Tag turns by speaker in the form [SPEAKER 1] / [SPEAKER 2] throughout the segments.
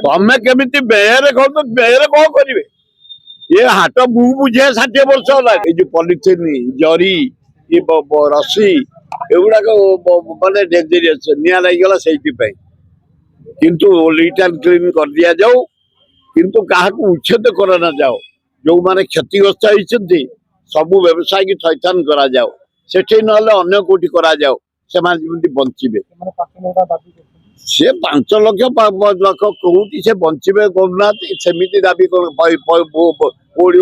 [SPEAKER 1] ତମେ କେମିତି ବ୍ୟୟରେ କହୁଛ? ବ୍ୟୟରେ କଣ କରିବେ? ଏ ହାଟ ମୁଁ ବୁଝେ 60 ବର୍ଷ ହେଲା। ଏଇ ଯୋଉ ପଲିଥିନ ଜରି ରସି ଏଗୁଡାକ ମାନେ ଡେଞ୍ଜରିୟସ୍, ନିଆଁ ଲାଗିଗଲା ସେଇଥିପାଇଁ। କିନ୍ତୁ ଲିଟ୍ ଆଣ୍ଡ କ୍ଲିନ୍ କରିଦିଆଯାଉ, କିନ୍ତୁ କାହାକୁ ଉଚ୍ଛେଦ କରାଯାଉ। ଯୋଉମାନେ କ୍ଷତିଗ୍ରସ୍ତ ହେଇଛନ୍ତି ସବୁ ବ୍ୟବସାୟୀକି ଥଇଥାନ କରାଯାଉ, ସେଠି ନହେଲେ ଅନ୍ୟ କୋଉଠି କରାଯାଉ, ସେମାନେ ଯେମିତି ବଞ୍ଚିବେ। ସେ 5 ଲକ୍ଷ କୋଉଠି ସେ ବଞ୍ଚିବେ କରୁନାହାନ୍ତି, ସେମିତି ଦାବି କଣ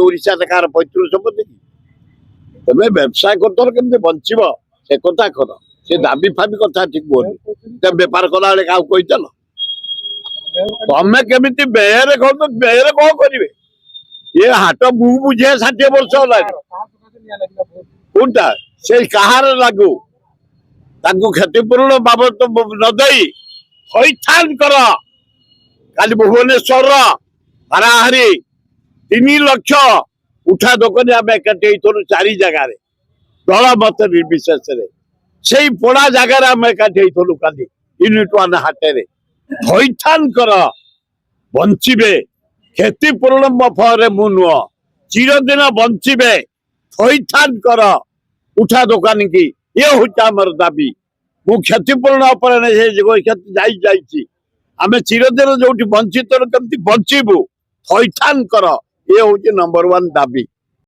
[SPEAKER 1] ଓଡିଶାରେ କାହାର ପୈତୃକ ସମ୍ପତ୍ତି କି? ତମେ ବ୍ୟବସାୟ କରୁଥିଲ କେମିତି ବଞ୍ଚିବ ସେ କଥା କର, ସେ ଦାବି ଫାବି କଥା ଠିକ କୁହନି। ତମେ ବେପାର କଲାବେଳେ କାହାକୁ କହିଥିଲ? ତମେ କେମିତି ବ୍ୟୟରେ କହୁଛ? ବ୍ୟୟରେ କଣ କରିବେ? ଏ ହାଟ ମୁଁ ବୁଝେ 60 ବର୍ଷ ହେଲାଣି। କୋଉଟା ସେ କାହାର ଲାଗୁ? ତାଙ୍କୁ କ୍ଷତିପୂରଣ ବାବଦ ନ ଦେଇ ଥଇଥାନ କର। କାଲି ଭୁବନେଶ୍ୱର ହାରାହାରି 3 ଲକ୍ଷ ଉଠା ଦୋକାନୀ ଆମେ ଏକାଠି ହେଇଥିଲୁ 4 ଜାଗାରେ, ଦଳ ମତ ନିର୍ବିଶେଷରେ। ସେଇ ପୋଡା ଜାଗାରେ ଆମେ ଏକାଠି ହେଇଥିଲୁ କାଲି ୟୁନିଟ୍ 1 ହାଟରେ। ଥଇଥାନ କର, ବଞ୍ଚିବେ। କ୍ଷତିପୂରଣ ଫଳରେ ମୁଁ ନୁହଁ, ଚିରଦିନ ବଞ୍ଚିବେ। ଥଇଥାନ କର ଉଠା ଦୋକାନୀ କି, ଇଏ ହଉଛି ଆମର ଦାବି। ମୁଁ କ୍ଷତିପୂରଣ ଉପରେ ଯାଇଛି। ଆମେ ଚିରଦିନ ଯୋଉଠି ବଞ୍ଚିତ କେମିତି ବଞ୍ଚିବୁ, ଥଇଥାନ କର, ଇଏ ହଉଛି ନମ୍ବର 1 ଦାବି।